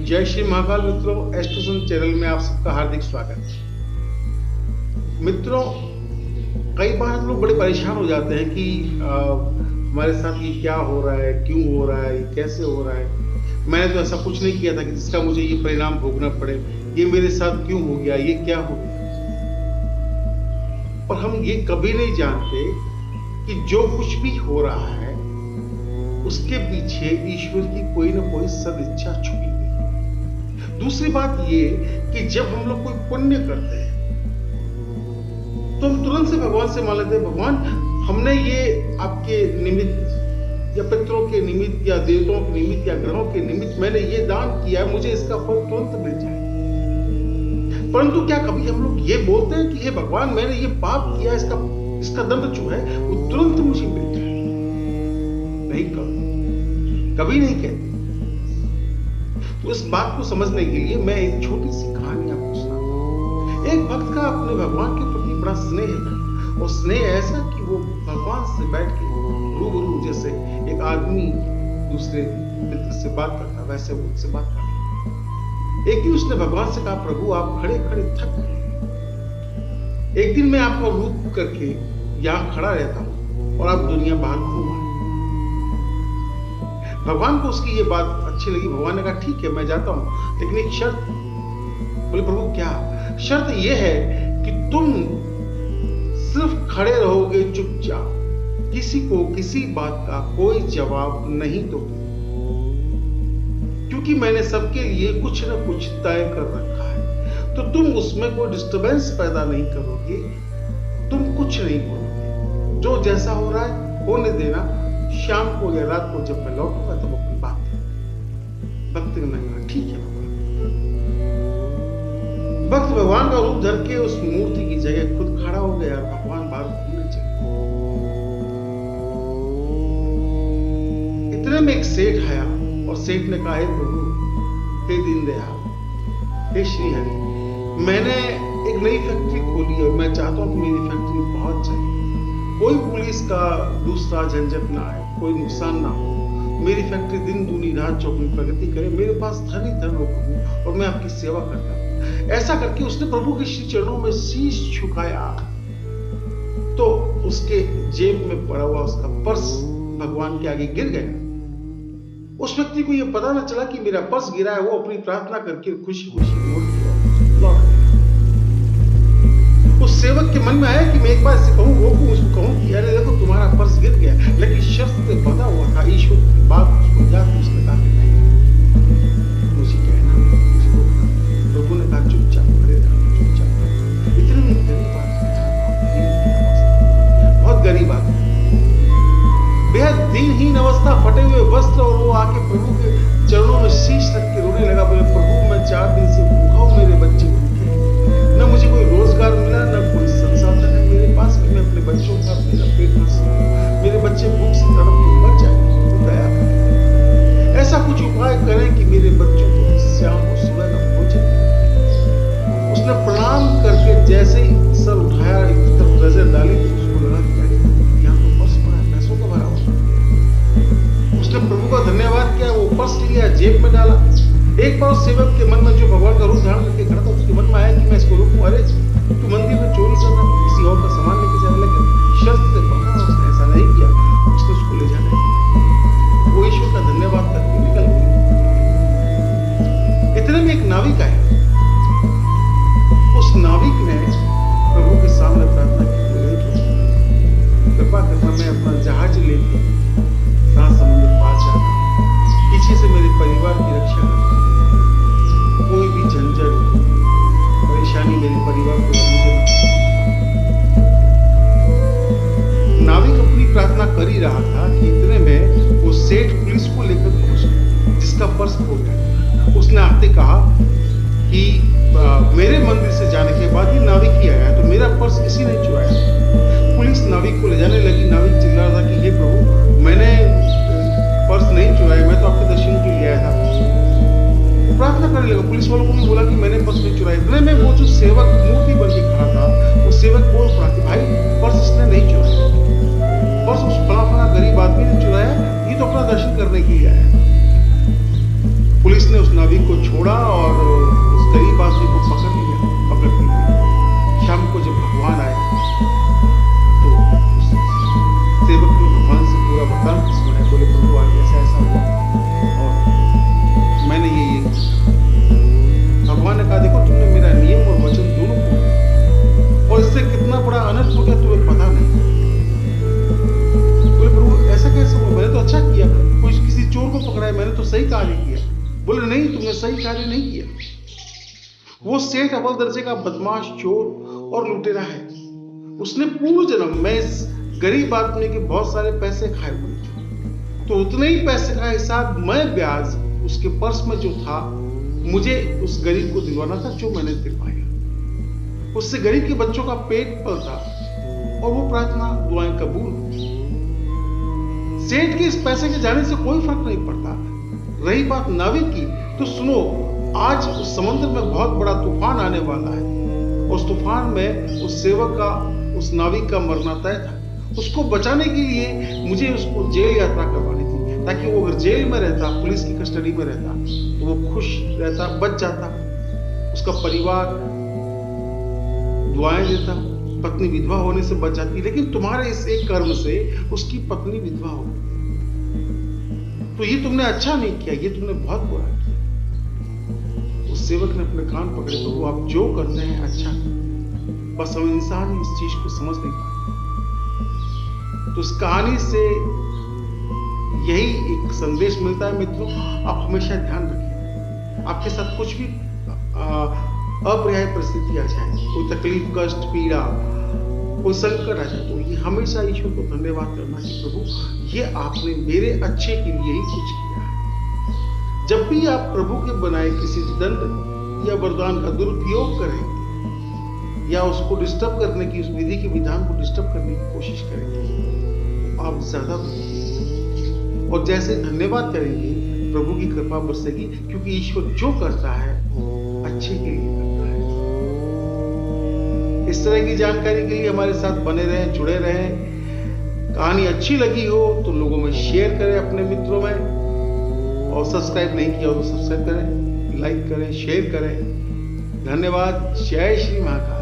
जय श्री महाकाल मित्रों, एस्ट्रोसन चैनल में आप सबका हार्दिक स्वागत। मित्रों, कई बार हम लोग बड़े परेशान हो जाते हैं कि हमारे साथ ये क्या हो रहा है, क्यों हो रहा है, ये कैसे हो रहा है। मैंने तो ऐसा कुछ नहीं किया था कि जिसका मुझे ये परिणाम भोगना पड़े। ये मेरे साथ क्यों हो गया, ये क्या हो गया। और हम ये कभी नहीं जानते कि जो कुछ भी हो रहा है उसके पीछे ईश्वर की कोई ना कोई सदिच्छा छुपी हुई है। दूसरी बात ये कि जब हम लोग कोई पुण्य करते हैं तो हम तुरंत से भगवान से मान लेते हैं, भगवान हमने ये आपके निमित्त या पितरों के निमित्त या देवताओं के निमित्त या ग्रहों के निमित्त मैंने ये दान किया है, मुझे इसका फल तुरंत मिल जाए। परंतु क्या कभी हम लोग ये बोलते हैं कि हे भगवान, मैंने ये पाप किया, इसका दंड जो है वो तुरंत मुझे मिल जाए? नहीं, कभी नहीं कहते। तो इस बात को समझने के लिए मैं एक छोटी सी कहानी आपको सुनाता हूं। एक भक्त का अपने भगवान के प्रति बड़ा स्नेह था, और स्नेह ऐसा कि वो भगवान से बैठ के रूबरू, जैसे एक आदमी दूसरे मित्र से बात करता वैसे वो उनसे बात करता। एक दिन उसने भगवान से कहा, प्रभु आप खड़े खड़े थक गए, एक दिन मैं आपका रूप करके यहां खड़ा रहता हूं और आप दुनिया बाहर घूम आए। भगवान को उसकी ये बात अच्छी लगी। भगवान ने कहा, ठीक है मैं जाता हूं, लेकिन एक शर्त। बोले, प्रभु क्या? शर्त यह है कि तुम सिर्फ खड़े रहोगे चुपचाप, किसी को किसी बात का कोई जवाब नहीं दोगे, क्योंकि मैंने सबके लिए कुछ न कुछ तय कर रखा है। तो तुम उसमें कोई डिस्टर्बेंस पैदा नहीं करोगे, तुम कुछ नहीं बोलोगे, जो जैसा हो रहा है होने देना। शाम को या रात को जब मैं लौटूंगा तब अपनी बात भक्त ने कहा, ठीक है भगवान। भक्त भगवान का रूप धर के उस मूर्ति की जगह खुद खड़ा हो गया और भगवान बाहर घूमने चले। इतने में एक सेठ आया और सेठ ने कहा, हे प्रभु, हे दीनदयाल, हे श्री हरि, मैंने एक नई फैक्ट्री खोली है और मैं चाहता हूं कि मेरी फैक्ट्री बहुत चले, कोई पुलिस का दूसरा झंझट ना आए, कोई नुकसान ना हो, मेरी फैक्ट्री दिन दूनी रात चौगुनी प्रगति करे, मेरे पास धन ही धन हो प्रभु, और मैं आपकी सेवा करता हूं। ऐसा करके उसने प्रभु के श्री चरणों में शीश झुकाया तो उसके जेब में पड़ा हुआ उसका पर्स भगवान के आगे गिर गया। उस व्यक्ति को यह पता न चला कि मेरा पर्स गिरा है। वो अपनी प्रार्थना करके खुशी खुशी लौट गया। उस सेवक के मन में आया कि मैं एक बार इसे कहूं, उसको कहूं कि अरे देखो तुम्हारा पर्स गिर गया, लेकिन शर्त से बंधा हुआ था। ईश्वर की बात उसको याद, उसने कहा कि नहीं, मुझे कहना, मुझे बोलना। प्रभु ने कहा, चुपचाप खड़े रहो, चुपचाप। इतने में गरीब आदमी, बहुत गरीब आदमी, बेहद दीनहीन अवस्था, फटे हुए वस्त्र, और वो आके प्रभु के चरणों में शीश रख के रोने लगा। बोले, प्रभु मैं 4 दिन से भूखा हूं, मेरे बच्चे न मुझे कोई रोजगार मिला, न कोई संसाधन है मेरे पास कि मैं अपने बच्चों का मेरा पेट भर सकूं। मेरे बच्चे भूख से तड़प के मर जाएंगे, तो दया करें, ऐसा कुछ उपाय करें कि मेरे बच्चों को शाम और सुबह का भोजन मिले। उसने प्रणाम करके जैसे ही सर उठाया, एक तरफ नजर डाली तो उसको लगा कि यहाँ तो पर्स पड़ा है, पैसों का भरा हुआ। उसने प्रभु का धन्यवाद किया, वो पर्स लिया, जेब में डाला। एक बार उस सेवक के मन में, जो भगवान का रूप धारण करके खड़ा था, उसके मन में आया कि मैं इसको रोकूं। अरे तू मंदिर में चोरी कर रहा है, किसी और का सामान लेके जा रहा है, लेकिन शर्त से पकड़ा, उसने ऐसा नहीं किया, उसने उसको ले जाना है। वो ईश्वर का धन्यवाद करके निकल गया। इतने में एक नाविक आया। उस नाविक ने प्रभु के सामने प्रार्थना की, कृपा करना, मैं अपना जहाज लेके समुद्र पार जाना, पीछे से मेरे परिवार की रक्षा करना, कोई भी झंझट परेशानी मेरे परिवार को मुझे। नाविक अपनी प्रार्थना कर ही रहा था कि इतने में वो सेठ पुलिस को लेकर पहुंच गया, जिसका पर्स खो गया। उसने आते कहा कि मेरे मंदिर से जाने के बाद ही नाविक ही आया, तो मेरा पर्स किसी ने चुराया। पुलिस नाविक को ले जाने लगी। नाविक चिल्ला रहा था कि हे प्रभु, मैंने पर्स नहीं चुराया, मैं तो आपके दर्शन के लिए आया था। वो प्रार्थना करने लगा। पुलिस वालों को भी बोला कि मैंने पर्स नहीं चुराया। इतने में वो जो सेवक मूर्ति बन के खड़ा था, वो सेवक बोल पड़ा कि भाई पर्स इसने नहीं चुराया, पर्स उस फला गरीब आदमी ने चुराया, ये तो अपना दर्शन करने के लिए आया। पुलिस ने उस नाविक को छोड़ा और उस गरीब आदमी को पकड़ लिया। शाम को जब भगवान आए तो उस सेवक ने भगवान से पूरा वृतांत सुनाया। बोले प्रभु आज ऐसा ऐसा हुआ और मैंने ये भगवान ने कहा देखो तुमने मेरा नियम और वचन दोनों को और इससे कितना बड़ा अनर्थ हो गया तुम्हें पता नहीं। बोले प्रभु ऐसा कैसे हुआ? मैंने तो अच्छा किया, कोई किसी चोर को पकड़ा है, मैंने तो सही कार्य किया। बोले नहीं तुमने सही कार्य नहीं किया। वो सेठ अव्वल दर्जे का बदमाश चोर और लुटेरा है। उसने पूर्व जन्म में इस गरीब आदमी के बहुत सारे पैसे खाए हुए थे, तो उतने ही पैसे का हिसाब मैं ब्याज उसके पर्स में जो था मुझे उस गरीब को दिलवाना था, जो मैंने दिलवाया। उससे गरीब के बच्चों का पेट पलता और वो प्रार्थना दुआएं कबूल। सेठ के इस पैसे के जाने से कोई फर्क नहीं पड़ता। रही बात नाविक की, तो सुनो आज उस समुद्र में बहुत बड़ा तूफान आने वाला है। उस तूफान में उस सेवक का, उस नाविक का मरना तय था। उसको बचाने के लिए मुझे उसको जेल यात्रा करवानी थी, ताकि वो अगर जेल में रहता, पुलिस की कस्टडी में रहता, तो वो खुश रहता, बच जाता, उसका परिवार दुआएं देता, पत्नी विधवा होने से बच जाती। लेकिन तुम्हारे इस एक कर्म से उसकी पत्नी विधवा हो गई। तो ये तुमने अच्छा नहीं किया, ये तुमने बहुत बुरा किया। उस सेवक ने अपने कान पकड़े, तो वो आप जो करते हैं अच्छा, बस हम इंसान इस चीज को समझ नहीं पाते। तो इस कहानी से यही एक संदेश मिलता है मित्रों, आप हमेशा ध्यान रखिए। आपके साथ कुछ भी अप्रिय परिस्थिति आ जाए, कोई तकलीफ, कष्ट, पीड़ा, कोई संकट आ जाए, तो ये हमेशा ईश्वर को धन्यवाद करना कि प्रभु ये आपने मेरे अच्छे के लिए ही कुछ किया है। जब भी आप प्रभु के बनाए किसी दंड या वरदान का दुरुपयोग करेंगे या उसको डिस्टर्ब करने की, उस विधि के विधान को डिस्टर्ब करने की कोशिश करेंगे, तो आप ज्यादा भूलेंगे। और जैसे धन्यवाद करेंगे, प्रभु की कृपा बरसेगी, क्योंकि ईश्वर जो करता है अच्छे के लिए करता है। इस तरह की जानकारी के लिए हमारे साथ बने रहें, जुड़े रहें। कहानी अच्छी लगी हो तो लोगों में शेयर करें, अपने मित्रों में, और सब्सक्राइब नहीं किया हो तो सब्सक्राइब करें, लाइक करें, शेयर करें। धन्यवाद। जय श्री महाकाल।